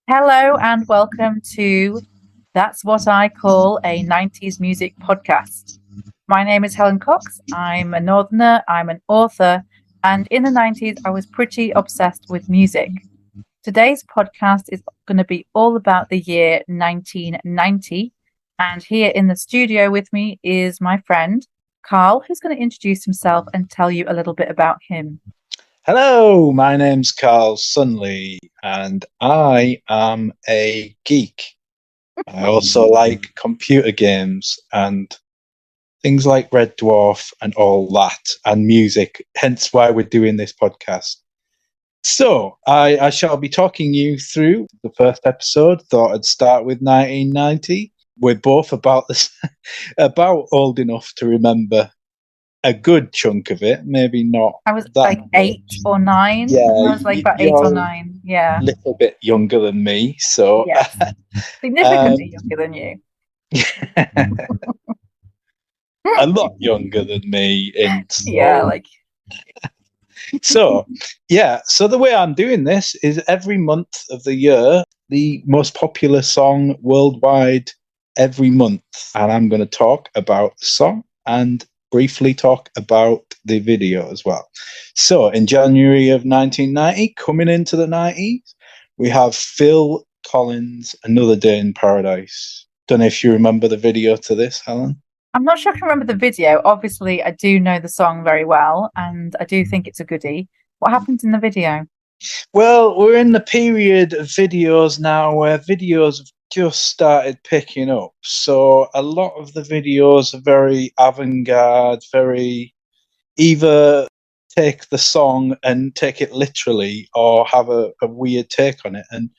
Hello and welcome to That's What I Call a 90s Music Podcast. My name is Helen Cox. I'm a Northerner, I'm an author, and in the 90s I was pretty obsessed with music. Today's podcast is going to be all about the year 1990, and here in the studio with me is my friend Carl, who's going to introduce himself and tell you a little bit about him. Hello, my name's Carl Sunley, and I am a geek. I also like computer games and things like Red Dwarf and all that, and music, hence why we're doing this podcast. So, I shall be talking you through the first episode. Thought I'd start with 1990. We're both about old enough to remember a good chunk of it, maybe not. I was that like 8 or 9. Yeah, I was like about 8 or 9. Yeah. A little bit younger than me, so yes. Significantly younger than you. A lot younger than me. So the way I'm doing this is every month of the year, the most popular song worldwide every month, and I'm going to talk about the song and briefly talk about the video as well. So in January of 1990, coming into the 90s, we have Phil Collins' Another Day in Paradise. Don't know if you remember the video to this, Helen. I'm not sure I can remember the video. Obviously, I do know the song very well, and I do think it's a goodie. What happens in the video? Well, we're in the period of videos now where videos have just started picking up. So a lot of the videos are very avant-garde, very either take the song and take it literally or have a weird take on it. And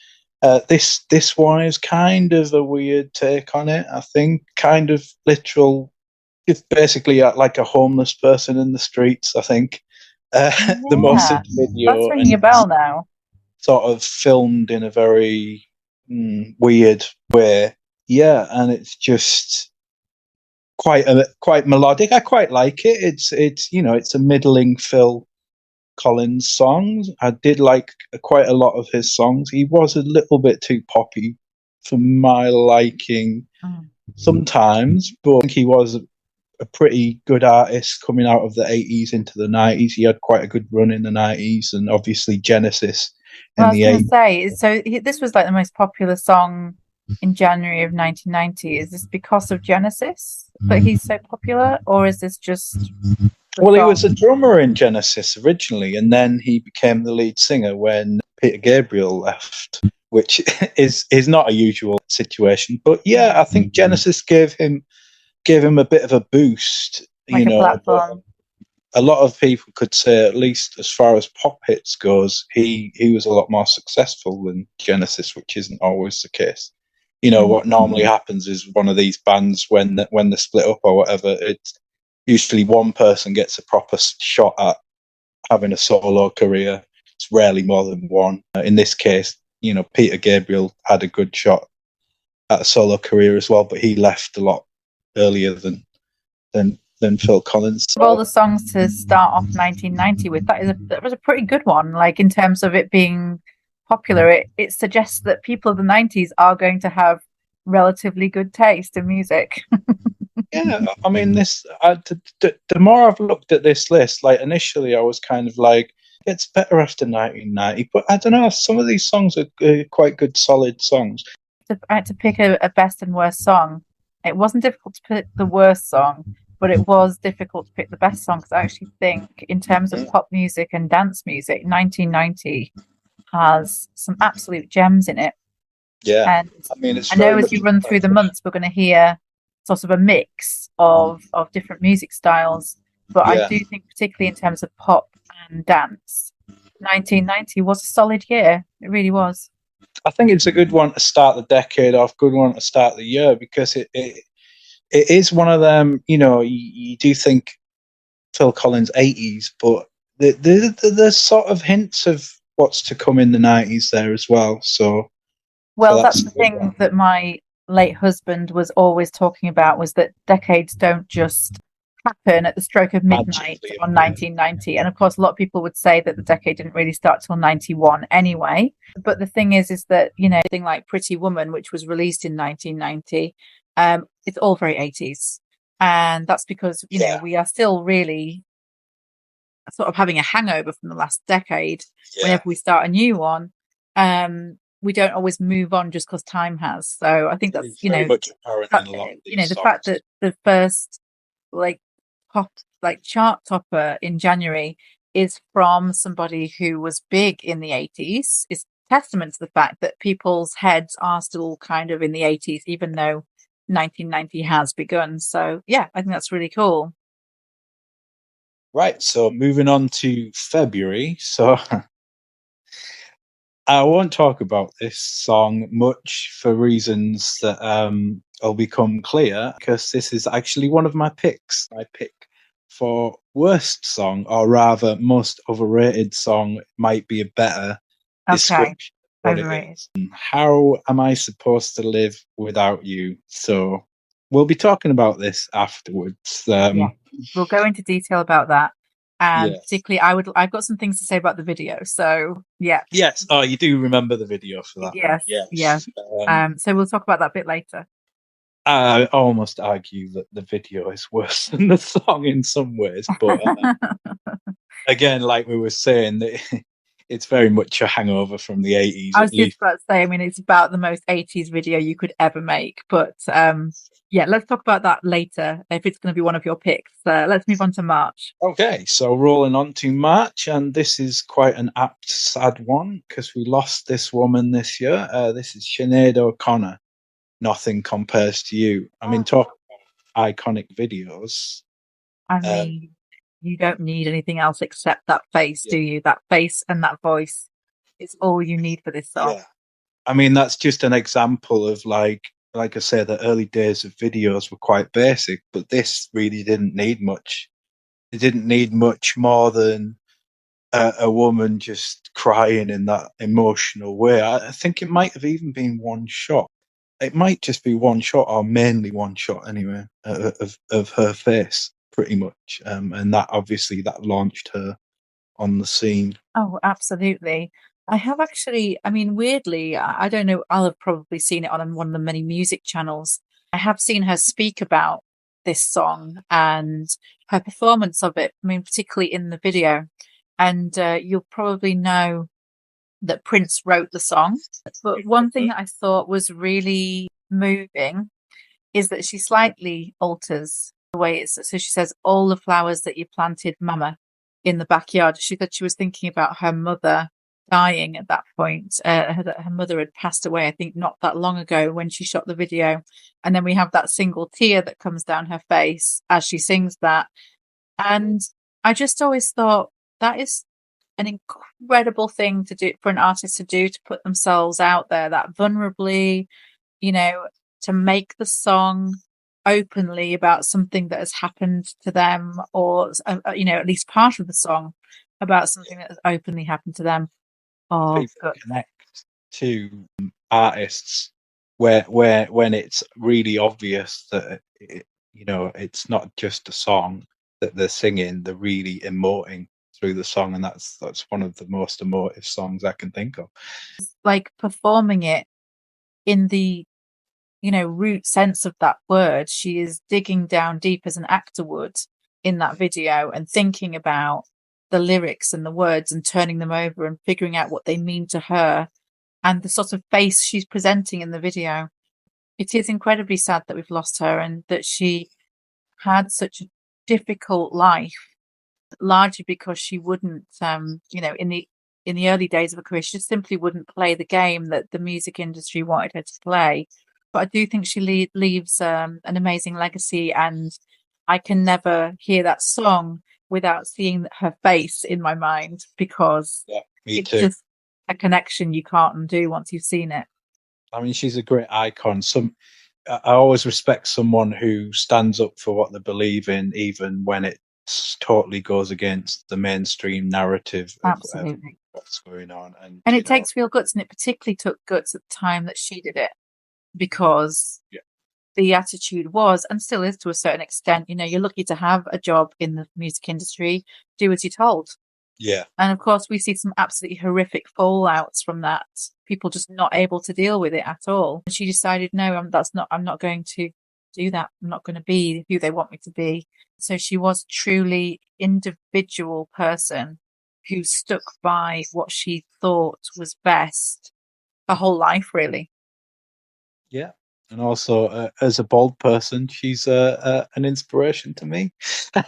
this one is kind of a weird take on it, I think. Kind of literal. It's basically like a homeless person in the streets, I think. The most of the video. That's ringing a bell now. Sort of filmed in a very weird way. Yeah, and it's just quite melodic. I quite like it. It's a middling Phil Collins song. I did like quite a lot of his songs. He was a little bit too poppy for my liking sometimes, but I think he was a pretty good artist coming out of the 80s into the 90s. He had quite a good run in the 90s, and obviously Genesis in the 80s. I was going to say, so this was like the most popular song in January of 1990. Is this because of Genesis that he's so popular, or is this just... Well, he was a drummer in Genesis originally, and then he became the lead singer when Peter Gabriel left, which is not a usual situation. But yeah, I think Genesis gave him a bit of a boost. Like a platform. A lot of people could say, at least as far as pop hits goes, he was a lot more successful than Genesis, which isn't always the case. What normally happens is one of these bands, when they split up or whatever, it's usually one person gets a proper shot at having a solo career. It's rarely more than one. In this case, Peter Gabriel had a good shot at a solo career as well, but he left a lot earlier than Phil Collins. Of all the songs to start off 1990 with, that was a pretty good one. Like, in terms of it being popular, it suggests that people of the 90s are going to have relatively good taste in music. Yeah, I mean, the more I've looked at this list, like initially I was kind of like, it's better after 1990, but I don't know, some of these songs are quite good, solid songs. I had to pick a best and worst song. It wasn't difficult to pick the worst song, but it was difficult to pick the best song, because I actually think, in terms of pop music and dance music, 1990 has some absolute gems in it. Yeah, and I know as you run through the months, we're going to hear sort of a mix of different music styles, but I do think, particularly in terms of pop and dance, 1990 was a solid year. It really was. I think it's a good one to start the decade off, good one to start the year, because it is one of them. You do think Phil Collins 80s, but there's sort of hints of what's to come in the 90s there as well. So that's the thing that my late husband was always talking about, was that decades don't just happen at the stroke of midnight magically on appear. 1990. And of course, a lot of people would say that the decade didn't really start till 91 anyway. But the thing is that, you know, thing like Pretty Woman, which was released in 1990, it's all very 80s. And that's because, you know, Yeah, we are still really sort of having a hangover from the last decade. yeah. Whenever we start a new one, we don't always move on just because time has. So I think It that's, is very much apparent in a lot of you know, these the fact songs. that the first like pop like chart topper in January is from somebody who was big in the 80s is testament to the fact that people's heads are still kind of in the 80s, even though 1990 has begun. So yeah, I think that's really cool. Right, so moving on to February. So I won't talk about this song much for reasons that will become clear, because this is actually one of my picks. My pick for worst song, or rather, most overrated song, might be a better Okay, description of what it overrated. is. How am I supposed to live without you? So we'll be talking about this afterwards. Yeah, we'll go into detail about that. And Yeah. particularly, I've got some things to say about the video. So yeah, Yes. Oh, you do remember the video for that one. yes, yeah. Yes. Um, So we'll talk about that a bit later. I almost argue that the video is worse than the song in some ways, but again, like we were saying, it's very much a hangover from the 80s, I at was just least. about to say, I mean, it's about the most 80s video you could ever make. But yeah, let's talk about that later if it's going to be one of your picks. Let's move on to March. Okay, so rolling on to March, and this is quite an apt, sad one because we lost this woman this year. This is Sinead O'Connor. Nothing compares to you. I mean, Oh, talk about iconic videos. I Um, mean, you don't need anything else except that face, yeah, do you? That face and that voice. It's all you need for this song. yeah. I mean, that's just an example of like I say, the early days of videos were quite basic, but this really didn't need much. It didn't need much more than a woman just crying in that emotional way. I think it might have even been one shot. It might just be one shot, or mainly one shot anyway, of her face, pretty much. And that obviously that launched her on the scene. Oh, absolutely. I have actually, I mean, weirdly, I don't know, I'll have probably seen it on one of the many music channels. I have seen her speak about this song and her performance of it, I mean, particularly in the video. And you'll probably know that Prince wrote the song. But one thing that I thought was really moving is that she slightly alters the way it's so she says all the flowers that you planted, mama, in the backyard. She said she was thinking about her mother dying at that point. Her mother had passed away, I think, not that long ago when she shot the video. And then we have that single tear that comes down her face as she sings that. And I just always thought that is an incredible thing to do for an artist to do, to put themselves out there that vulnerably, you know, to make the song openly about something that has happened to them, or you know, at least part of the song about something that has openly happened to them. Oh, People good. connect to artists where when it's really obvious that it's not just a song that they're singing, they're really emoting through the song, and that's one of the most emotive songs I can think of. Like performing it in the, you know, root sense of that word. She is digging down deep as an actor would in that video and thinking about the lyrics and the words and turning them over and figuring out what they mean to her and the sort of face she's presenting in the video. It is incredibly sad that we've lost her and that she had such a difficult life, largely because she wouldn't, you know, in the early days of her career, she just simply wouldn't play the game that the music industry wanted her to play. But I do think she leaves an amazing legacy, and I can never hear that song without seeing her face in my mind because Yeah, me it's too. just a connection you can't undo once you've seen it. I mean, she's a great icon. I always respect someone who stands up for what they believe in, even when it totally goes against the mainstream narrative of Absolutely. what's going on. And And it takes real guts, and it particularly took guts at the time that she did it because yeah, the attitude was, and still is to a certain extent, you're lucky to have a job in the music industry, do as you're told. Yeah. And of course, we see some absolutely horrific fallouts from that. People just not able to deal with it at all. And she decided, no, I'm not going to do that. I'm not going to be who they want me to be. So she was truly individual person who stuck by what she thought was best her whole life, really. Yeah. And also, as a bald person, she's an inspiration to me. I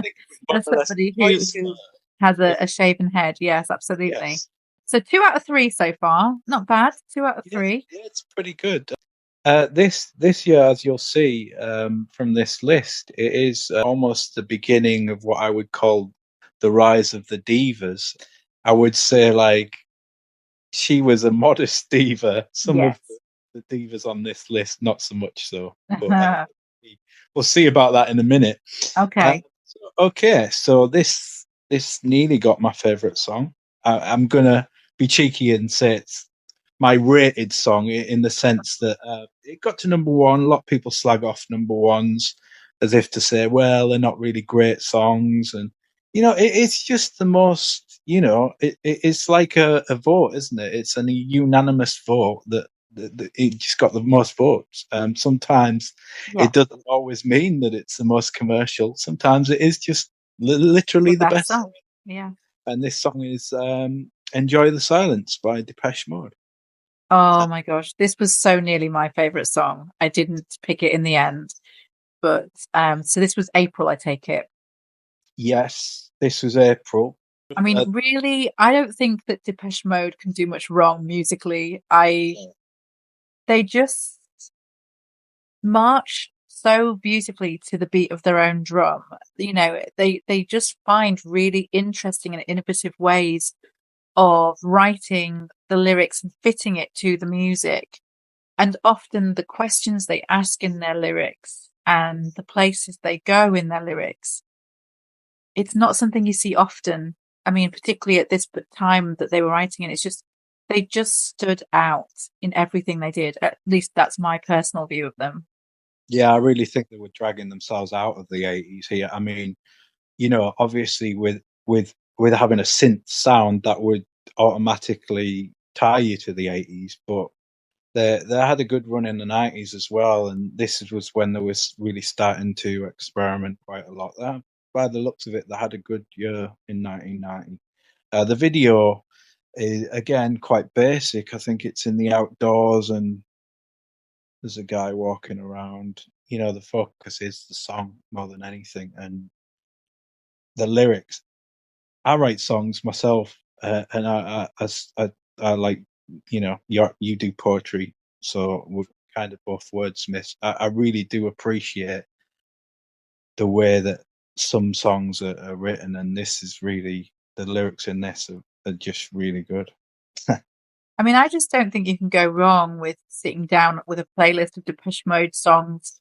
think As somebody who has a shaven head, yes, absolutely. yes, So 2 out of 3 so far, not bad. 2 out of 3. yeah, it's pretty good. This year, as you'll see from this list, it is almost the beginning of what I would call the rise of the divas. I would say, like, she was a modest diva. Some of Yes. the divas on this list, not so much so. But we'll see about that in a minute. Okay. Okay, so this nearly got my favorite song. I'm gonna be cheeky and say it's my rated song in the sense that it got to number one. A lot of people slag off number ones as if to say, well, they're not really great songs, and it's just the most. It's like a vote, isn't it? It's a unanimous vote that it just got the most votes. Sometimes Yeah. it doesn't always mean that it's the most commercial. Sometimes it is just literally the best song. song. Yeah. And this song is "Enjoy the Silence" by Depeche Mode. Oh my gosh, this was so nearly my favorite song. I didn't pick it in the end, but so this was April, I take it. Yes, this was April. I mean, really, I don't think that Depeche Mode can do much wrong musically. They just march so beautifully to the beat of their own drum. They just find really interesting and innovative ways of writing the lyrics and fitting it to the music. And often the questions they ask in their lyrics and the places they go in their lyrics, it's not something you see often. I mean, particularly at this time that they were writing it, they just stood out in everything they did. At least that's my personal view of them. Yeah, I really think they were dragging themselves out of the 80s here. I mean, obviously with having a synth sound that would automatically tie you to the 80s, but they had a good run in the 90s as well, and this was when they was really starting to experiment quite a lot. By the looks of it, they had a good year in 1990. The video is again quite basic. I think it's in the outdoors and there's a guy walking around. The focus is the song more than anything, and the lyrics. I write songs myself, and I like you do poetry, so we're kind of both wordsmiths. I really do appreciate the way that some songs are written, and this is really the lyrics in this are just really good. I mean, I just don't think you can go wrong with sitting down with a playlist of Depeche Mode songs,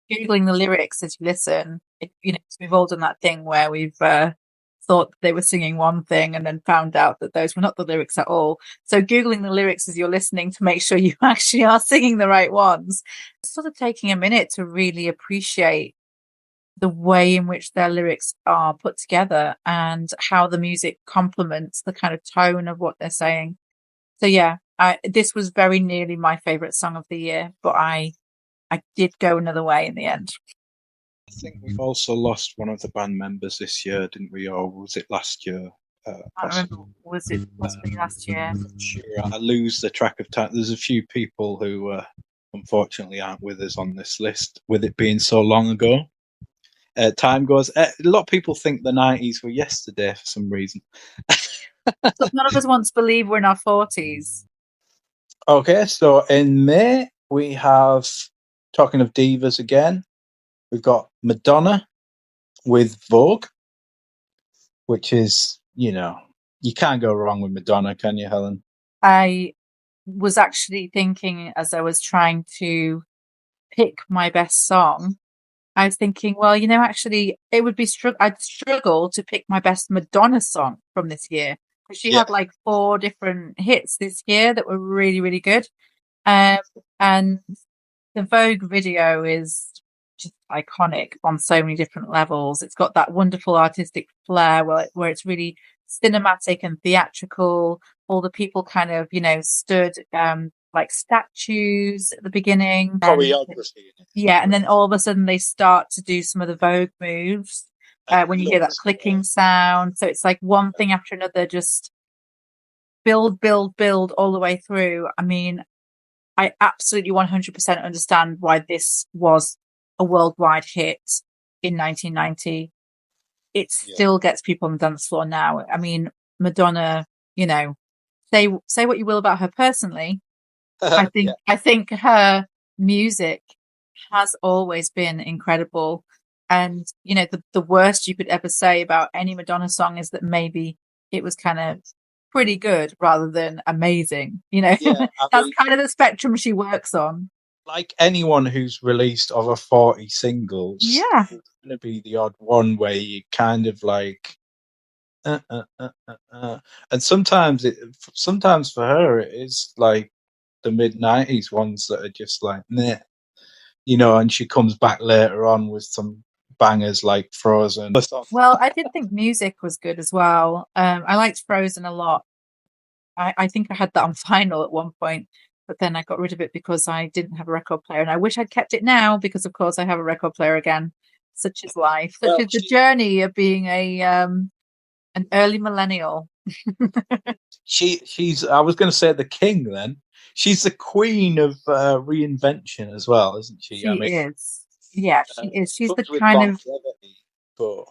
Googling the lyrics as you listen. We've all done that thing where we've thought they were singing one thing and then found out that those were not the lyrics at all. So Googling the lyrics as you're listening to make sure you actually are singing the right ones. Sort of taking a minute to really appreciate the way in which their lyrics are put together and how the music complements the kind of tone of what they're saying. So yeah, this was very nearly my favorite song of the year, but I did go another way in the end. I think we've also lost one of the band members this year, didn't we? Or was it last year? I don't remember, was it possibly last year? Sure, I lose the track of time. There's a few people who unfortunately aren't with us on this list, with it being so long ago. Time goes. A lot of people think the 90s were yesterday for some reason. But none of us wants to believe we're in our 40s. Okay, so in May we have, talking of divas again, we've got Madonna with Vogue, which is, you can't go wrong with Madonna, can you, Helen? I was actually thinking as I was trying to pick my best song, I was thinking, well, actually, it would be I'd struggle to pick my best Madonna song from this year because she Yeah. had like 4 different hits this year that were really, really good. And The Vogue video is just iconic on so many different levels. It's got that wonderful artistic flair where it's really cinematic and theatrical. All the people kind of, stood like statues at the beginning. And Choreography in it. yeah, and then all of a sudden they start to do some of the Vogue moves And it when you hear that looks clicking sound. So it's like one thing after another, just build, build, build all the way through. I mean, I absolutely 100% understand why this was a worldwide hit in 1990. It yeah. still gets people on the dance floor now. I mean, Madonna, say what you will about her personally. I Yeah. think her music has always been incredible. And, the worst you could ever say about any Madonna song is that maybe it was kind of pretty good rather than amazing. Yeah, I That's mean, kind of the spectrum she works on. like anyone who's released over 40 singles, Yeah. it's going to be the odd one where you kind of like, uh, uh, uh, and sometimes for her, it is like the mid 90s ones that are just like, meh, and she comes back later on with some bangers like Frozen. Well, I did think music was good as well. I liked Frozen a lot. I think I had that on vinyl at one point, but then I got rid of it because I didn't have a record player, and I wish I'd kept it now because, of course, I have a record player again. Such is life. Such Well, is the journey of being an early millennial. she's I was going to say the king then. She's the queen of reinvention as well, isn't she? I She mean, is. Yeah, she is. comes with longevity, but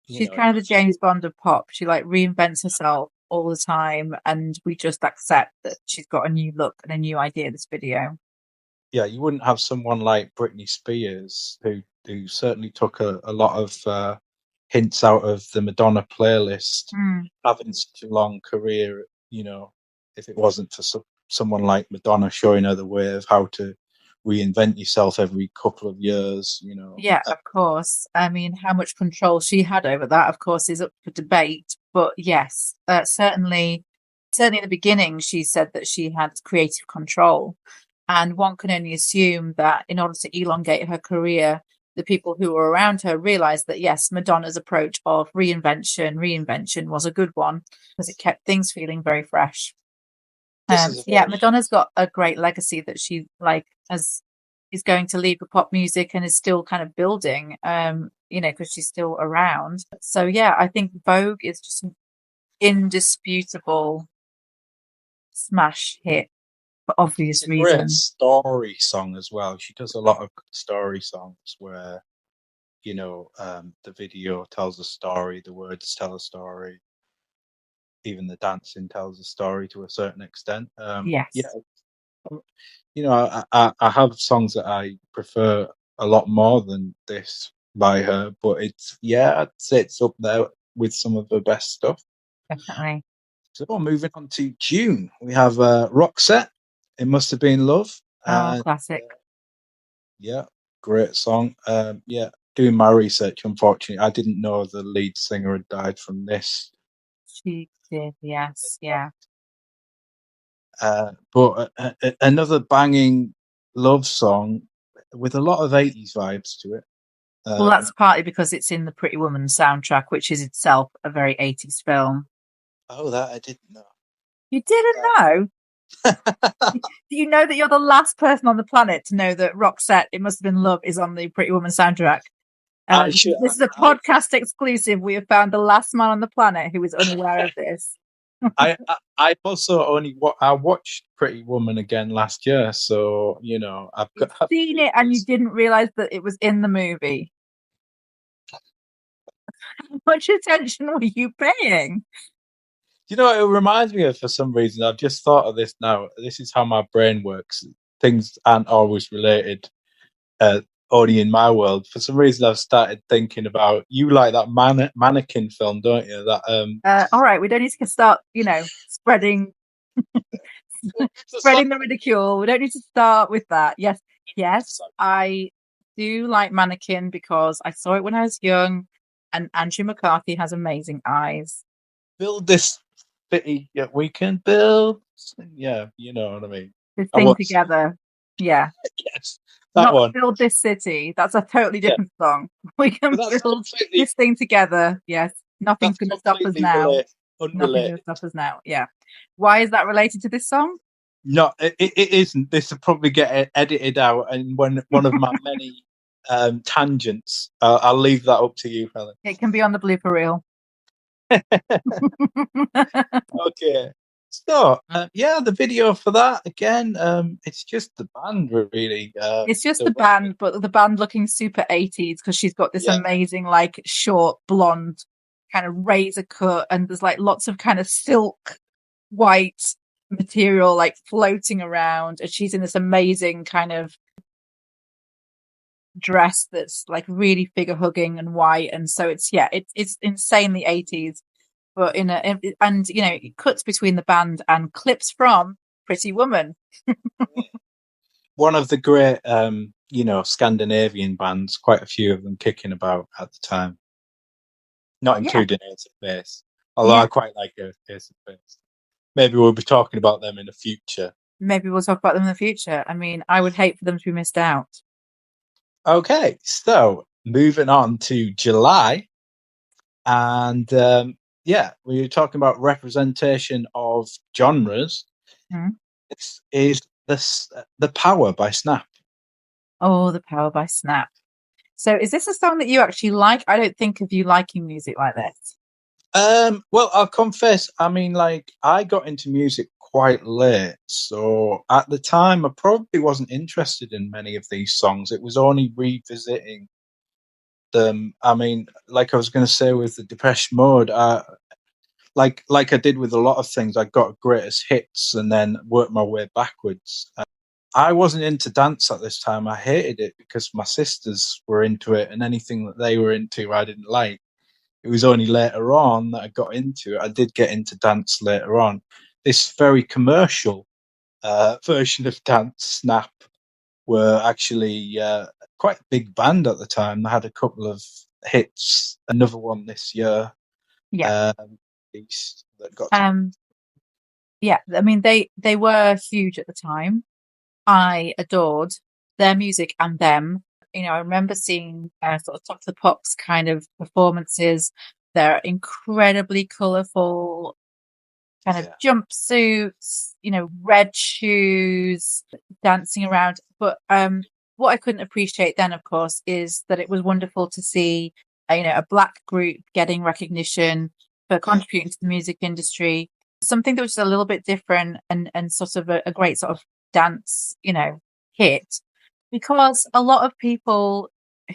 She's kind of the James Bond of pop. She like reinvents herself all the time, and we just accept that she's got a new look and a new idea this video. yeah, you wouldn't have someone like Britney Spears who certainly took a lot of hints out of the Madonna playlist, Mm. having such a long career. If it wasn't for someone like Madonna showing her the way of how to reinvent yourself every couple of years. Yeah, of course. I mean, how much control she had over that, of course, is up for debate. But yes, certainly in the beginning, she said that she had creative control. And one can only assume that in order to elongate her career, the people who were around her realized that yes, Madonna's approach of reinvention was a good one because it kept things feeling very fresh. This is a Yeah, very Madonna's got a great legacy that she like has is going to leave for pop music and is still kind of building, because she's still around. So yeah, I think Vogue is just an indisputable smash hit for it's obvious a great reasons. story song as well. She does a lot of story songs where the video tells a story, the words tell a story, even the dancing tells a story to a certain extent. Yeah, Yes, I have songs that I prefer a lot more than this by her, but I'd say it's up there with some of the best stuff. definitely. So moving on to June, we have Roxette. It Must Have Been Love. Oh, And classic. yeah, great song. Yeah, doing my research, unfortunately, I didn't know the lead singer had died from this. She did, yes, yeah. But another banging love song with a lot of 80s vibes to it. Well, Um, that's partly because it's in the Pretty Woman soundtrack, which is itself a very 80s film. oh, that I didn't know. You didn't know? Do you know that you're the last person on the planet to know that Roxette, It Must Have Been Love, is on the Pretty Woman soundtrack? I should. This is a podcast exclusive. We have found the last man on the planet who is unaware of this. I also I watched Pretty Woman again last year, so I've You've got. seen it and you didn't realize that it was in the movie. How much attention were you paying? It reminds me of, for some reason, I've just thought of this now. This is how my brain works. Things aren't always related, only in my world. For some reason, I've started thinking about you like that mannequin film, don't you? That All right, we don't need to start, spreading spreading the ridicule. We don't need to start with that. Yes, yes, I do like Mannequin because I saw it when I was young, and Andrew McCarthy has amazing eyes. build this city. Yeah, we can build. Yeah, you know what I mean. They I sing was together. Yeah. yes. That Not one. Build This City. That's a totally Yeah, different song. We can but that's build completely this thing together. Yes. Nothing's that's going to stop us completely now. Nothing's going to unrelated. stop us now. Yeah. Why is that related to this song? No, it isn't. This will probably get edited out, and when one of my many tangents, I'll leave that up to you, Helen. It can be on the blooper reel. Okay. So, yeah, the video for that again, it's just the band really. It's just The the way, band, but the band looking super 80s because she's got this yeah, amazing, like, short blonde kind of razor cut, and there's like lots of kind of silk white material like floating around, and she's in this amazing kind of dress that's like really figure hugging and white, and so it's insanely 80s, but and you know, it cuts between the band and clips from Pretty Woman. one of the great, Scandinavian bands. Quite a few of them kicking about at the time, not Yeah, including Ace of Base. Although yeah. I quite like Ace of Base. Maybe we'll be talking about them in the future. Maybe we'll talk about them in the future. I mean, I would hate for them to be missed out. Okay, so moving on to July, and yeah, we were talking about representation of genres. Mhm. This is the Power by Snap. Oh, The Power by Snap. So is this a song that you actually like? I don't think of you liking music like this. Well, I'll confess. I mean, like, I got into music quite late, so at the time, I probably wasn't interested in many of these songs. It was only revisiting them. I mean, like I was going to say with the Depeche Mode, like I did with a lot of things, I got greatest hits and then worked my way backwards. I wasn't into dance at this time. I hated it because my sisters were into it, and anything that they were into, I didn't like. It was only later on that I got into it. I did get into dance later on. This very commercial version of dance, Snap, were actually quite a big band at the time. They had a couple of hits, another one this year, Yeah. um, that got. Um, yeah, I mean they were huge at the time. I adored their music and them. You know, I remember seeing sort of Top of the Pops kind of performances. They're incredibly colourful, kind of Yeah, jumpsuits, you know, red shoes, dancing around. But what I couldn't appreciate then, of course, is that it was wonderful to see, you know, a black group getting recognition for yeah, contributing to the music industry, something that was a little bit different and sort of a great sort of dance, you know, hit. Because a lot of people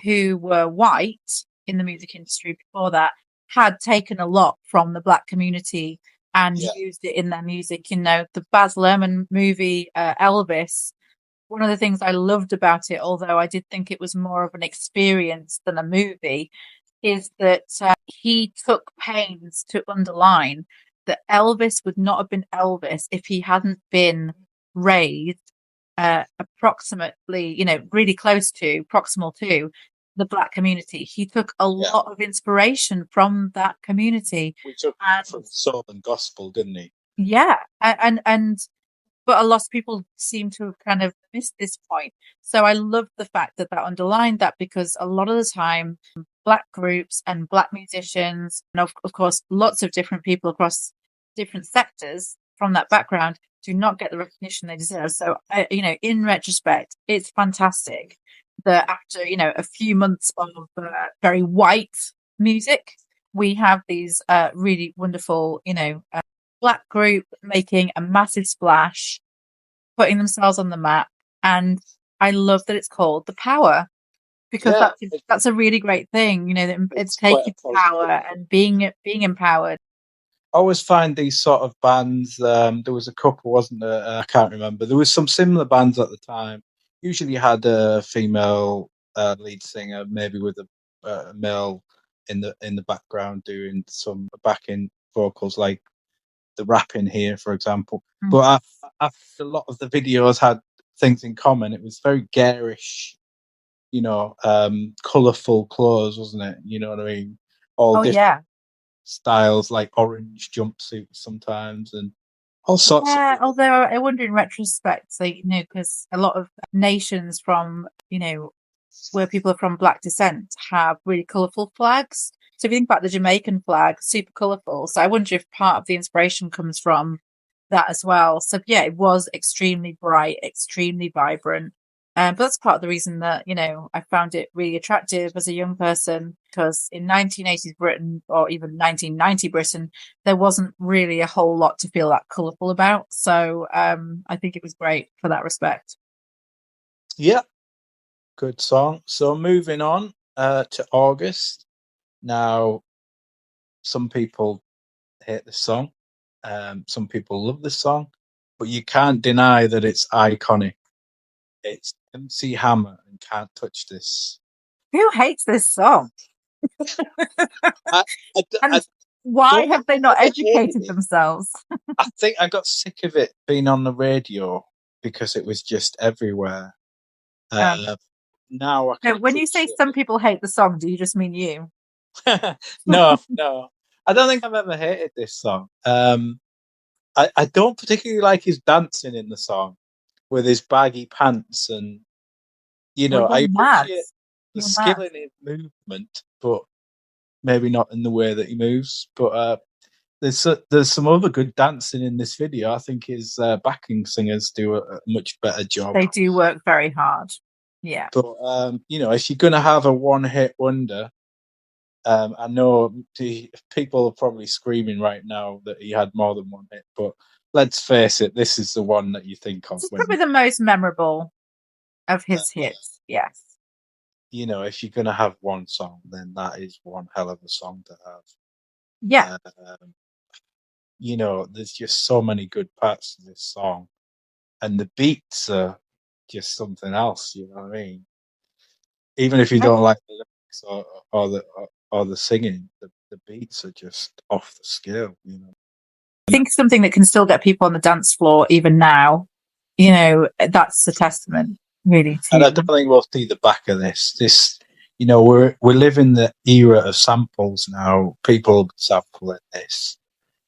who were white in the music industry before that had taken a lot from the black community and yeah, used it in their music. You know, the Baz Luhrmann movie, Elvis, one of the things I loved about it, although I did think it was more of an experience than a movie, is that he took pains to underline that Elvis would not have been Elvis if he hadn't been raised approximately, you know, really close to, proximal to the black community. He took a yeah. lot of inspiration from that community. We took And from soul and gospel, didn't he? yeah, and but a lot of people seem to have kind of missed this point. So I love the fact that that underlined that, because a lot of the time, black groups and black musicians, and of course, lots of different people across different sectors from that background do not get the recognition they deserve. So, you know, in retrospect, it's fantastic that after, you know, a few months of very white music, we have these really wonderful, you know, black group making a massive splash, putting themselves on the map. And I love that it's called The Power, because Yeah, that's a really great thing, you know, that it's it's quite a taking power positive thing. and being empowered. I always find these sort of bands. There was a couple, wasn't there? I can't remember. There was some similar bands at the time. Usually had a female lead singer, maybe with a male in the background doing some backing vocals, like the rapping here, for example. Mm. But a lot of the videos had things in common. It was very garish, colourful clothes, wasn't it? You know what I mean? All Oh different yeah. styles, like orange jumpsuits sometimes, and all sorts of. Yeah, although I wonder in retrospect, so, because a lot of nations from, where people are from black descent have really colourful flags. So if you think about the Jamaican flag, super colourful. So I wonder if part of the inspiration comes from that as well. So yeah, it was extremely bright, extremely vibrant. But that's part of the reason that, I found it really attractive as a young person, because in 1980s Britain, or even 1990 Britain, there wasn't really a whole lot to feel that colourful about. So I think it was great for that respect. Yeah, good song. So moving on to August. Now, some people hate the song. Some people love the song, but you can't deny that it's iconic. It's MC Hammer and Can't Touch This. Who hates this song? I, I, I And why don't have think they not I ever hated educated it. themselves? I think I got sick of it being on the radio because it was just everywhere. Uh, Now I can No, when you say appreciate some people hate the song, do you just mean you? it. No, no. I don't think I've ever hated this song. I don't particularly like his dancing in the song with his baggy pants, and Well, I you're mad. appreciate the You're skill mad. in his movement, but maybe not in the way that he moves. But there's some other good dancing in this video. I think his backing singers do a much better job. They do work very hard. Yeah. But if you're gonna have a one-hit wonder, I know people are probably screaming right now that he had more than one hit, but let's face it, this is the one that you think of This is when probably the most memorable of his hits. Yes. if you're gonna have one song, then that is one hell of a song to Yeah. have. There's just so many good parts to this song, and the beats are just something else. You know what I mean? Even if you I don't like the lyrics or the singing, the beats are just off the scale. think something that can still get people on the dance floor even now, that's a testament really And I to. don't think we'll see the back of this. We're living the era of samples now. People sampling this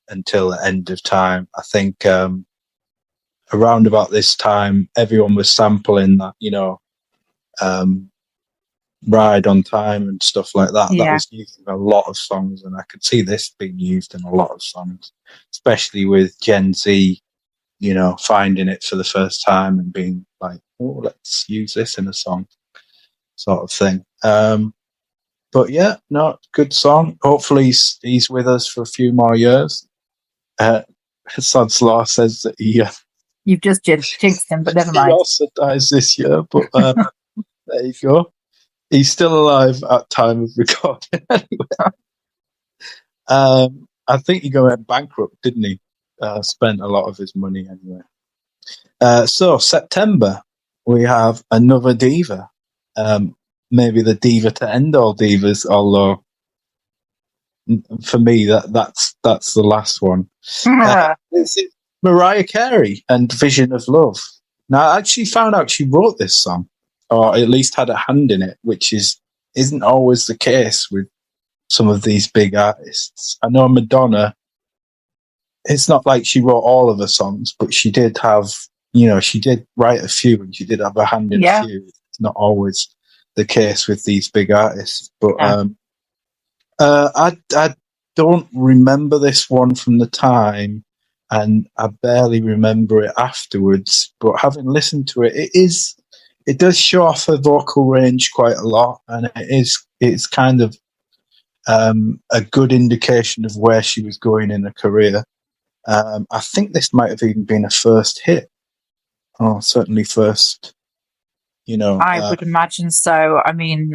until the end of time. I think around about this time, everyone was sampling that. Um, Ride on Time and stuff like that. That Yeah. was used in a lot of songs, and I could see this being used in a lot of songs, especially with Gen Z, finding it for the first time and being like, "Oh, let's use this in a song," sort of thing. But yeah, no, good song. Hopefully, he's with us for a few more years. Sod's Law says that You've just jinxed him, but never he mind. also dies this year. But there you go. He's still alive at time of recording. Anyway, I think he went bankrupt, didn't he? Spent a lot of his money anyway. So September, we have another diva. Maybe the diva to end all divas, although for me that's the last one. This is Mariah Carey and Vision of Love. Now I actually found out she wrote this song, or at least had a hand in it, which isn't always the case with some of these big artists. I know Madonna, it's not like she wrote all of her songs, but she did have, she did write a few, and she did have a hand in a Yeah. few. It's not always the case with these big artists, but Yeah. I don't remember this one from the time, and I barely remember it afterwards. But having listened to it, it does show off her vocal range quite a lot, and it's kind of a good indication of where she was going in her career. I think this might have even been a first hit, or certainly first. I would imagine so. I mean,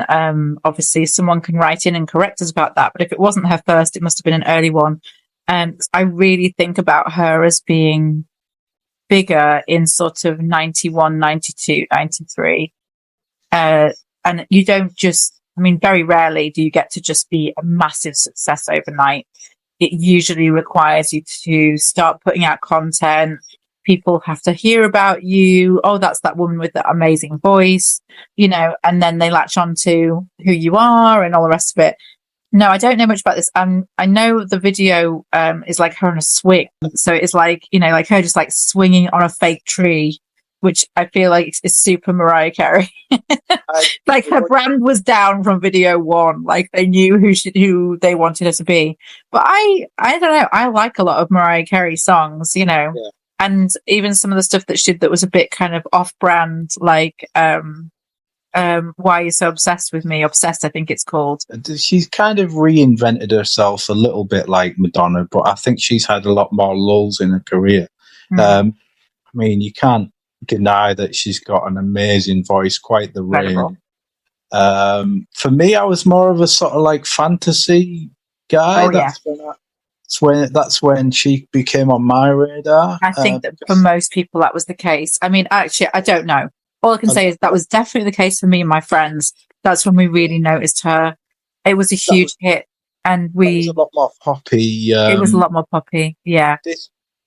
obviously, someone can write in and correct us about that. But if it wasn't her first, it must have been an early one. And I really think about her as being bigger in sort of 91, 92, 93. And you don't just, I mean, very rarely do you get to just be a massive success overnight. It usually requires you to start putting out content. People have to hear about you. Oh, that's that woman with that amazing voice, and then they latch on to who you are and all the rest of it. No, I don't know much about this. I know the video is like her on a swing, so it's like like her just like swinging on a fake tree, which I feel like is super Mariah Carey. Like her brand was down from video one. Like they knew who they wanted her to be. But I don't know. I like a lot of Mariah Carey songs, Yeah. and even some of the stuff that she did that was a bit kind of off brand, like Why Are You So Obsessed With Me? Obsessed, I think it's called. She's kind of reinvented herself a little bit like Madonna, but I think she's had a lot more lulls in her career. I mean, you can't deny that she's got an amazing voice, quite the range. For me, I was more of a sort of like fantasy guy. That's when she became on my radar. I think that for most people that was the case. I mean, actually, I don't know. All I can say is that was definitely the case for me and my friends. That's when we really noticed her. It was a huge hit, and it was a lot more poppy. It was a lot more poppy, yeah.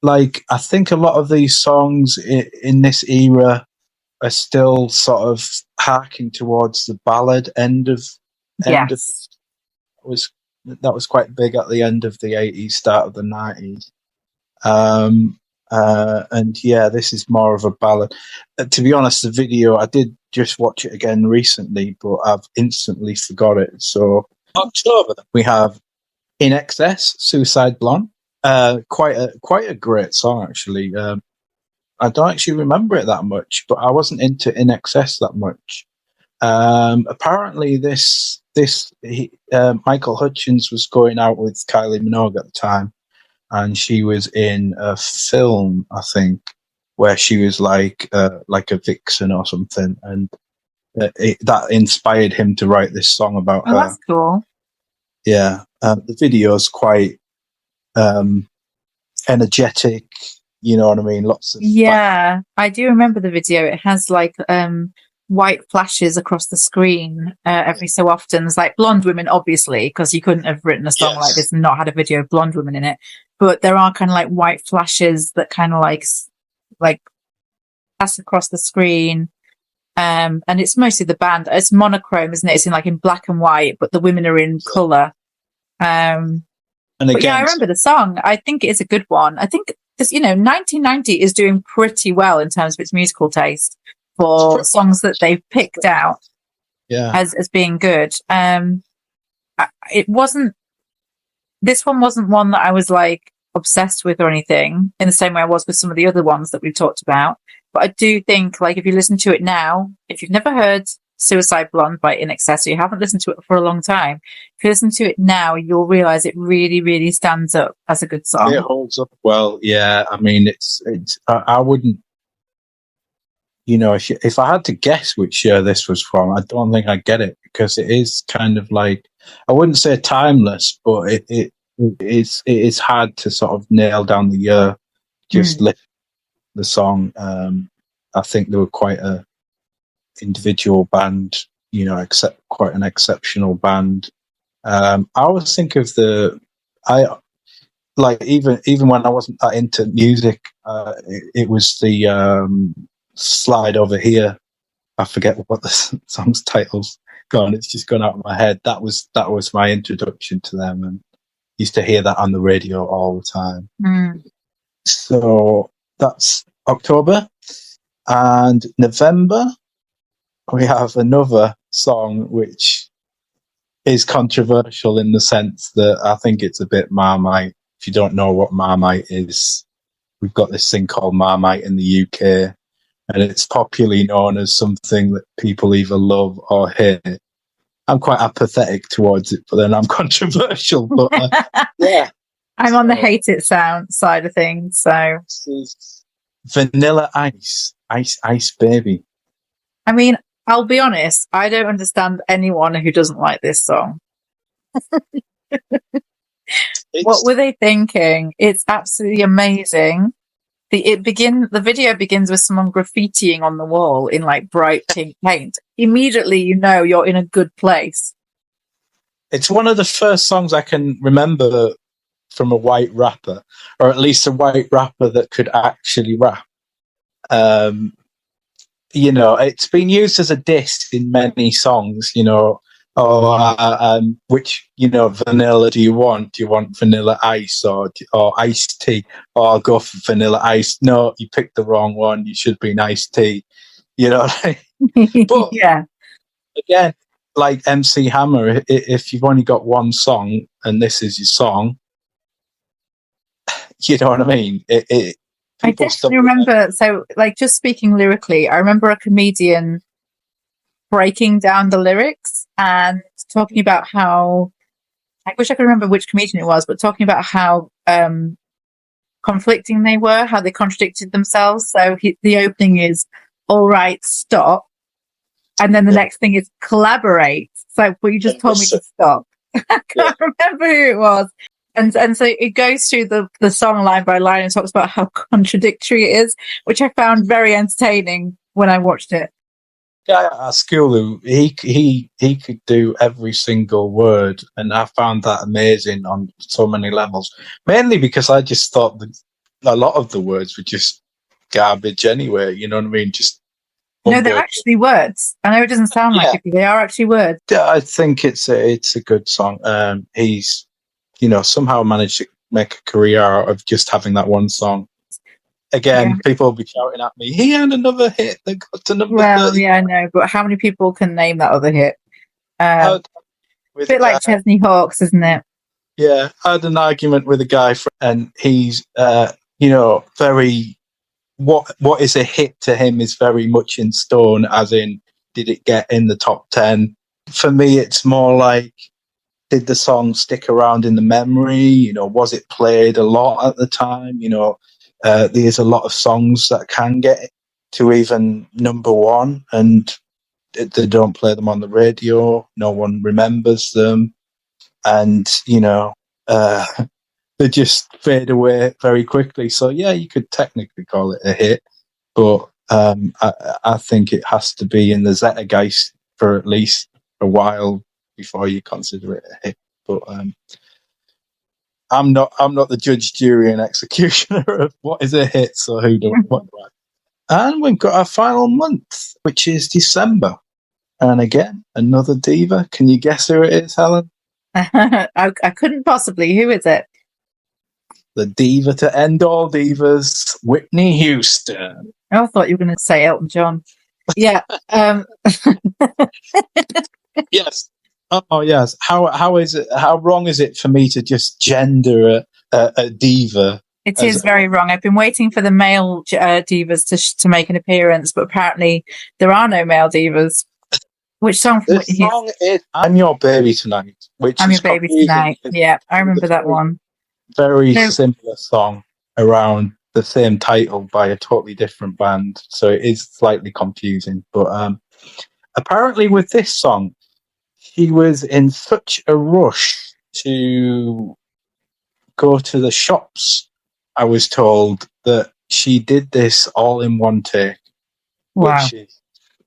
I think a lot of these songs in this era are still sort of harking towards the ballad end of. Yes. That was quite big at the end of the 80s, start of the 90s. And yeah, this is more of a ballad. To be honest, the video, I did just watch it again recently, but I've instantly forgot it. So October, we have In Excess, Suicide Blonde. Quite a great song, actually. I don't actually remember it that much, but I wasn't into In Excess that much. Apparently, Michael Hutchence was going out with Kylie Minogue at the time, and she was in a film, I think, where she was like a vixen or something, and that inspired him to write this song about her. That's cool. Yeah, the video's quite energetic. You know what I mean? Lots of I do remember the video. It has like white flashes across the screen every so often. It's like blonde women, obviously, because you couldn't have written a song like this and not had a video of blonde women in it. But there are kind of like white flashes that kind of like pass across the screen. And it's mostly the band. It's monochrome, isn't it? It's in black and white, but the women are in colour. And again, I remember the song. I think it's a good one. I think because 1990 is doing pretty well in terms of its musical taste for songs that they've picked out as being good. This one wasn't one that I was like obsessed with or anything in the same way I was with some of the other ones that we've talked about. But I do think like if you listen to it now, if you've never heard Suicide Blonde by In Excess, or you haven't listened to it for a long time, if you listen to it now, you'll realize it really, really stands up as a good song. It holds up well. Yeah. I mean, I wouldn't, if I had to guess which year this was from, I don't think I'd get it because it is kind of like, I wouldn't say timeless, but it is hard to sort of nail down the year. Just listen to the song. I think they were quite a individual band, quite an exceptional band. I always think of even when I wasn't that into music, it was the Slide Over Here. I forget what the song's title's gone. It's just gone out of my head. That was my introduction to them, and used to hear that on the radio all the time. So that's October. And November, we have another song which is controversial in the sense that I think it's a bit Marmite. If you don't know what Marmite is, we've got this thing called Marmite in the UK, and it's popularly known as something that people either love or hate. I'm quite apathetic towards it, but then I'm controversial. But yeah, I'm on the hate it side of things. So this is Vanilla Ice Baby. I mean, I'll be honest, I don't understand anyone who doesn't like this song. What were they thinking? It's absolutely amazing. The video begins with someone graffitiing on the wall in like bright pink paint. Immediately, you're in a good place. It's one of the first songs I can remember from a white rapper, or at least a white rapper that could actually rap. It's been used as a diss in many songs. Or which vanilla do you want? Do you want vanilla ice or iced tea? Or I'll go for vanilla ice. No, you picked the wrong one. You should be an iced tea. You know what I mean? But Yeah, again, like MC Hammer, if you've only got one song and this is your song, you know what I mean? I People definitely stumble. remember. So, like, just speaking lyrically, I remember a comedian breaking down the lyrics and talking about how, I wish I could remember which comedian it was, but talking about how conflicting they were, how they contradicted themselves. So the opening is "All right, stop," and then the Yeah. next thing is "collaborate." So, well, you just told me to stop. I can't remember who it was. And so it goes through the song line by line and talks about how contradictory it is, which I found very entertaining when I watched it. Guy at school who he could do every single word, and I found that amazing on so many levels. Mainly because I just thought that a lot of the words were just garbage anyway. You know what I mean? Just No, they're mumble. actually words. I know it doesn't sound like it, but they are actually words. Yeah, I think it's a good song. He's somehow managed to make a career out of just having that one song. Again, people will be shouting at me, he had another hit that got to number 30. Yeah, I know, but how many people can name that other hit? A With bit like Chesney Hawkes, isn't it? Yeah, I had an argument with a guy, and he's, very. What is a hit to him is very much in stone, as in, did it get in the top 10? For me, it's more like, did the song stick around in the memory? Was it played a lot at the time? There's a lot of songs that can get to even number one, and they don't play them on the radio. No one remembers them. And, they just fade away very quickly. So, yeah, you could technically call it a hit, but I think it has to be in the Zeitgeist for at least a while before you consider it a hit. But I'm not the judge, jury, and executioner of what is a hit. So who don't what right? And we've got our final month, which is December. And again, another diva. Can you guess who it is, Helen? I couldn't possibly. Who is it? The diva to end all divas, Whitney Houston. I thought you were going to say Elton John. Yeah. Yes. Oh, yes. How is it? How wrong is it for me to just gender a diva? It is very wrong. I've been waiting for the male divas to make an appearance, but apparently there are no male divas. Which song? The song is "I'm Your Baby Tonight," which I'm Your Baby Tonight. Yeah, I remember that one. Very similar song around the same title by a totally different band, so it is slightly confusing. But apparently, with this song, she was in such a rush to go to the shops, I was told, that she did this all in one take. Wow. Which is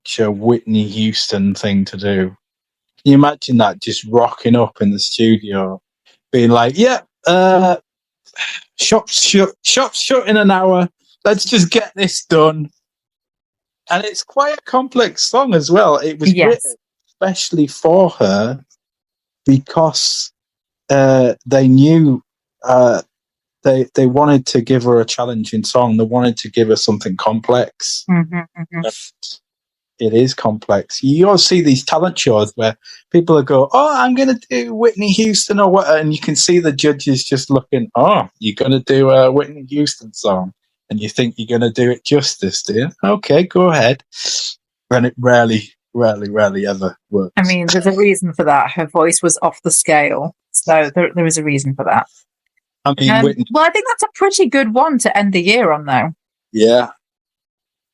such a Whitney Houston thing to do. Can you imagine that, just rocking up in the studio, being like, yeah, shops shut in an hour. Let's just get this done. And it's quite a complex song as well. It was written especially for her because they knew they wanted to give her a challenging song. They wanted to give her something complex. It is complex. You all see these talent shows where people go, "Oh, I'm going to do Whitney Houston or what," and you can see the judges just looking, "Oh, you're going to do a Whitney Houston song, and you think you're going to do it justice, do you? Okay, go ahead." And it rarely ever works. I mean, there's a reason for that. Her voice was off the scale, so there is a reason for that. I mean, well, I think that's a pretty good one to end the year on, though. Yeah.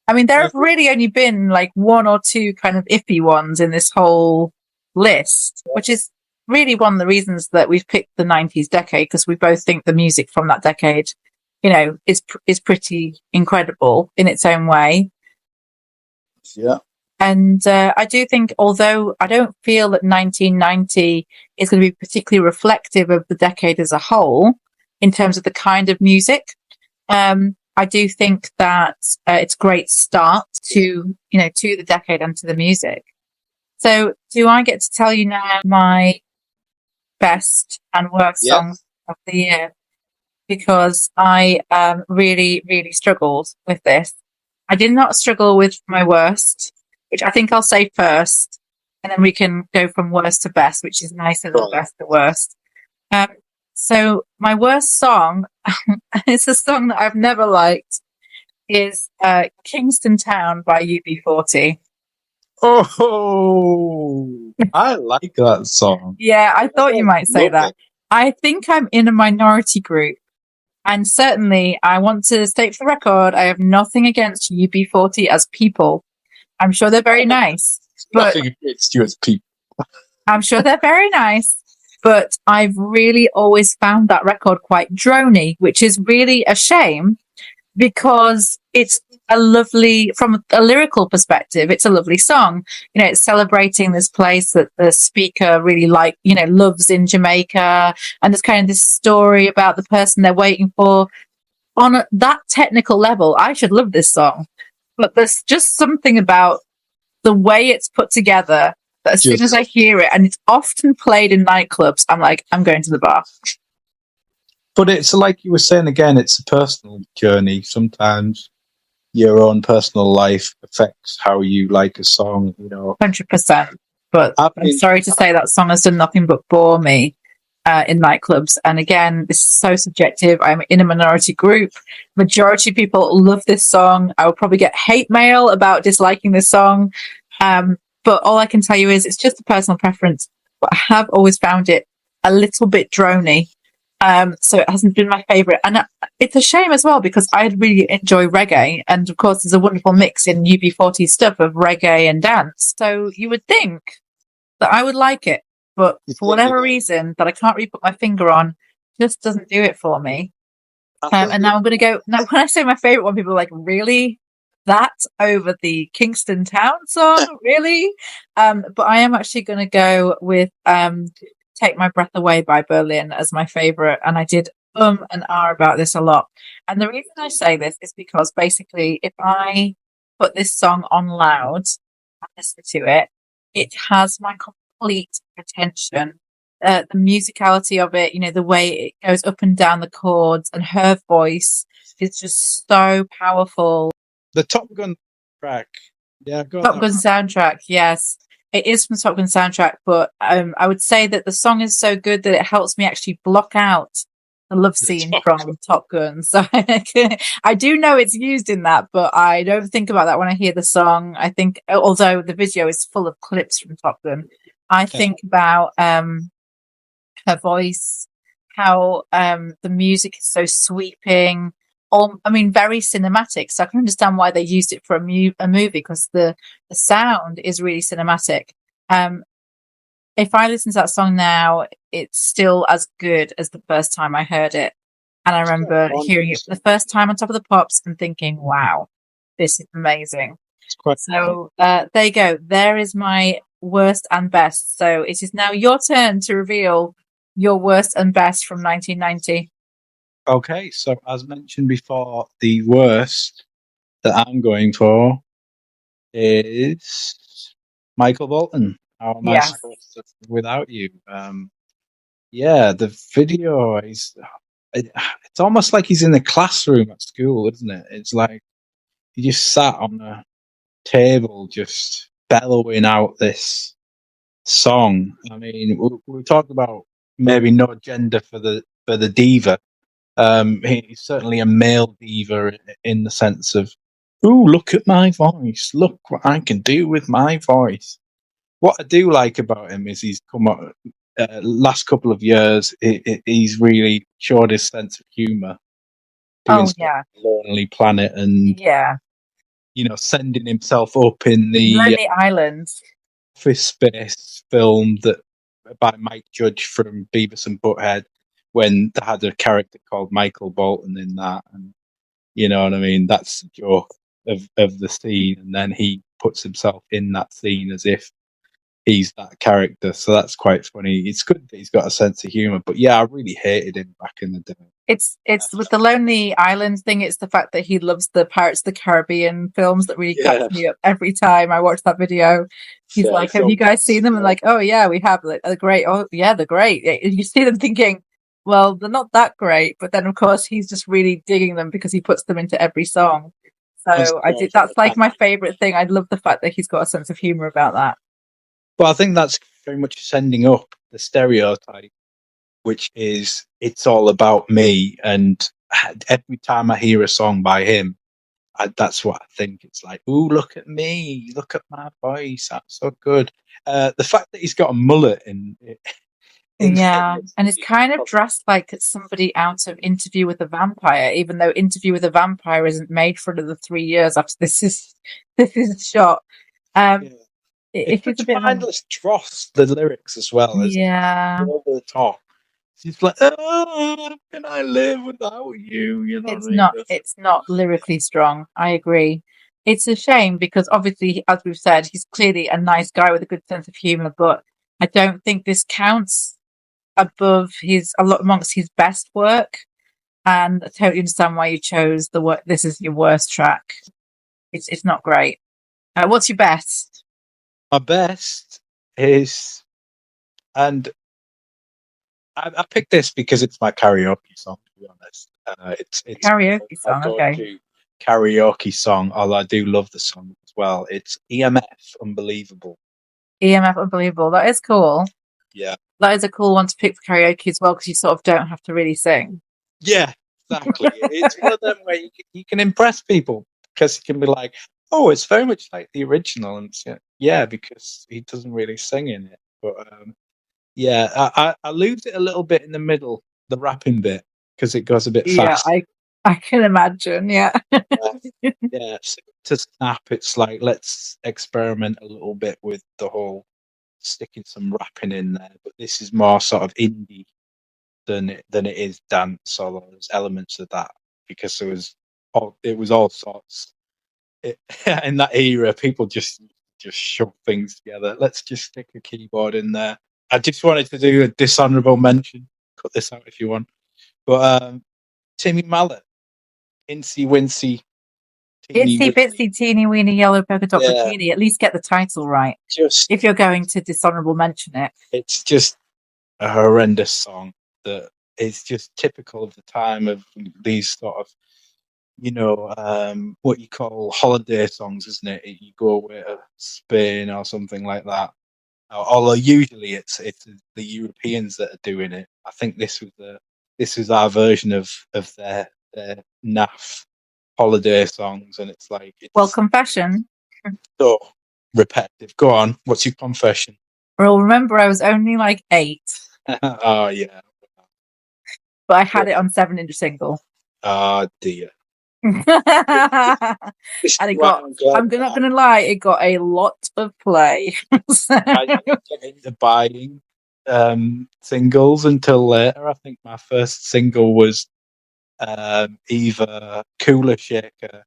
I mean, there have really only been like one or two kind of iffy ones in this whole list, which is really one of the reasons that we've picked the 90s decade, because we both think the music from that decade, is pretty incredible in its own way. Yeah. And I do think, although I don't feel that 1990 is going to be particularly reflective of the decade as a whole in terms of the kind of music, I do think that it's a great start to the decade and to the music. So, do I get to tell you now my best and worst Yeah. songs of the year? Because I really, really struggled with this. I did not struggle with my worst, which I think I'll say first, and then we can go from worst to best, which is nicer than best to worst. Um, so my worst song, it's a song that I've never liked, is Kingston Town by UB40. Oh, I like that song. Yeah, I thought you might say Love that. it. I think I'm in a minority group. And certainly, I want to state for the record, I have nothing against UB40 as people. I'm sure they're very nice, but Nothing against you as people. I'm sure they're very nice. But I've really always found that record quite drony, which is really a shame because it's a lovely, from a lyrical perspective, it's a lovely song. You know, it's celebrating this place that the speaker really loves in Jamaica. And there's kind of this story about the person they're waiting for. On that technical level, I should love this song. But there's just something about the way it's put together that as soon as I hear it, and it's often played in nightclubs, I'm like, I'm going to the bar. But it's like you were saying again, it's a personal journey. Sometimes your own personal life affects how you like a song, 100%. But I'm sorry to say that song has done nothing but bore me in nightclubs. And again, this is so subjective. I'm in a minority group. Majority of people love this song. I will probably get hate mail about disliking this song. But all I can tell you is it's just a personal preference. But I have always found it a little bit drony. So it hasn't been my favourite. And it's a shame as well because I really enjoy reggae. And of course, there's a wonderful mix in UB40 stuff of reggae and dance. So you would think that I would like it. But for whatever reason that I can't really put my finger on, just doesn't do it for me. And now I'm going to go. Now, when I say my favourite one, people are like, really? That over the Kingston Town song? Really? But I am actually going to go with Take My Breath Away by Berlin as my favourite. And I did and about this a lot. And the reason I say this is because basically, if I put this song on loud and listen to it, it has my complete attention. The musicality of it, the way it goes up and down the chords, and her voice is just so powerful. The Top Gun track. Yeah, Top Gun soundtrack, yes. It is from the Top Gun soundtrack, but I would say that the song is so good that it helps me actually block out the love scene from Top Gun. So I do know it's used in that, but I don't think about that when I hear the song. I think, although the video is full of clips from Top Gun, I think about her voice, how the music is so sweeping. Very cinematic. So I can understand why they used it for a movie because the sound is really cinematic. If I listen to that song now, it's still as good as the first time I heard it. And I remember hearing it for the first time on Top of the Pops and thinking, wow, this is amazing. So there you go. There is my worst and best. So it is now your turn to reveal your worst and best from 1990. Okay, so as mentioned before, the worst that I'm going for is Michael Bolton. How am I supposed to without you? The video is it's almost like he's in a classroom at school, isn't it? It's like he just sat on a table just bellowing out this song. I mean, we talked about maybe no gender for the diva. He's certainly a male diva in the sense of, "Ooh, look at my voice! Look what I can do with my voice." What I do like about him is he's come up last couple of years. He's really showed his sense of humour. Lonely Planet, and sending himself up in the Lonely Island Office Space film that by Mike Judge from Beavis and Butthead, when they had a character called Michael Bolton in that, and you know what I mean. That's the joke of the scene, and then he puts himself in that scene as if he's that character. So that's quite funny. It's good that he's got a sense of humour. But yeah, I really hated him back in the day. It's with the Lonely Island thing. It's the fact that he loves the Pirates of the Caribbean films that really cracks me up every time I watch that video. He's like, "Have you guys seen them?" And like, "Oh yeah, we have." Like, they're great. Oh yeah, they're great. You see them thinking, "Well, they're not that great," but then of course he's just really digging them because he puts them into every song. So I did. That's like my favorite thing. I love the fact that he's got a sense of humor about that. Well, I think that's very much sending up the stereotype, which is it's all about me. And every time I hear a song by him, that's what I think. It's like, ooh, look at me, look at my voice, that's so good. The fact that he's got a mullet Yeah, and it's kind of dressed like it's somebody out of Interview with a Vampire, even though Interview with a Vampire isn't made for another 3 years after this is shot. Yeah. It It's is a such bit of a mindless dross, the lyrics as well, as yeah. over the top. It's like, oh, can I live without you? You know what I mean? It's not lyrically strong. I agree. It's a shame because obviously, as we've said, he's clearly a nice guy with a good sense of humor, but I don't think this counts above his a lot amongst his best work. And I totally understand why you chose the work. This is your worst track. It's not great. What's your best? My best is, and I picked this because it's my karaoke song. To be honest, it's Karaoke my song. Okay. go-to karaoke song. Although I do love the song as well. It's EMF, Unbelievable. EMF Unbelievable. That is cool. Yeah, That is a cool one to pick for karaoke as well because you sort of don't have to really sing. yeah, exactly. It's one of them where you can impress people because you can be like, oh, it's very much like the original, and it's, yeah, because he doesn't really sing in it. But yeah, I lose it a little bit in the middle, the rapping bit, because it goes a bit Yeah, fast. I can imagine. Yeah. Yeah, so to Snap, it's like let's experiment a little bit with the whole sticking some rapping in there, but this is more sort of indie than it is dance, or there's elements of that because it was all sorts. In that era, people just shove things together. Let's just stick a keyboard in there. I just wanted to do a dishonorable mention. Cut this out if you want, but Timmy Mallet, Incy Wincy, Teeny Itsy Wincy. bitsy teeny weeny yellow polka dot Yeah, bikini. At least get the title right. just If you're going to dishonorable mention it. it's just a horrendous song that is just typical of the time of these sort of, what you call holiday songs, isn't it? You go away to Spain or something like that. Although usually it's the Europeans that are doing it. I think this was our version of their naff holiday songs, and it's like Well, it's confession. so repetitive. Go on, what's your confession? Well, remember I was only like 8, Oh yeah. but I had it on 7-inch single. Oh dear. And This is it why got, I'm glad I'm that not going to lie, it got a lot of play. So, I didn't get into buying singles until later. I think my first single was either Cooler Shaker,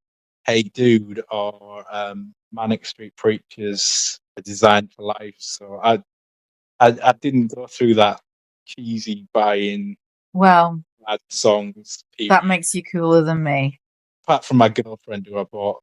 Hey Dude, or Manic Street Preachers, A Design for Life. So I didn't go through that cheesy buying well, bad songs period. that makes you cooler than me. Apart from my girlfriend who I bought,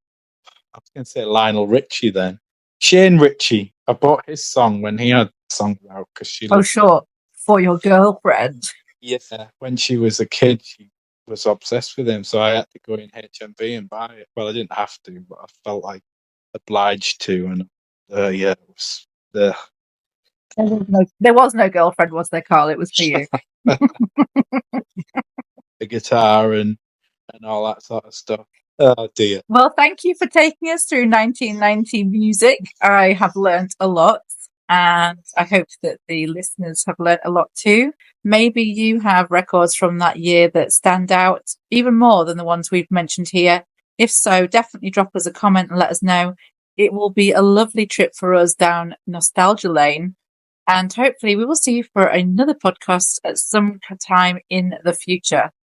I was going to say Lionel Richie then. Shane Ritchie. I bought his song when he had songs out because she Oh, loved. sure. For your girlfriend. Yeah, when she was a kid, she was obsessed with him, so I had to go in HMV and buy it. Well, I didn't have to, but I felt like obliged to, and yeah, it was the There was no girlfriend, was there, Carl? It was for you. the guitar and all that sort of stuff. Oh dear. Well, thank you for taking us through 1990 music. I have learnt a lot, and I hope that the listeners have learnt a lot too. Maybe you have records from that year that stand out even more than the ones we've mentioned here. If so, definitely drop us a comment and let us know. It will be a lovely trip for us down nostalgia lane. And hopefully we will see you for another podcast at some time in the future.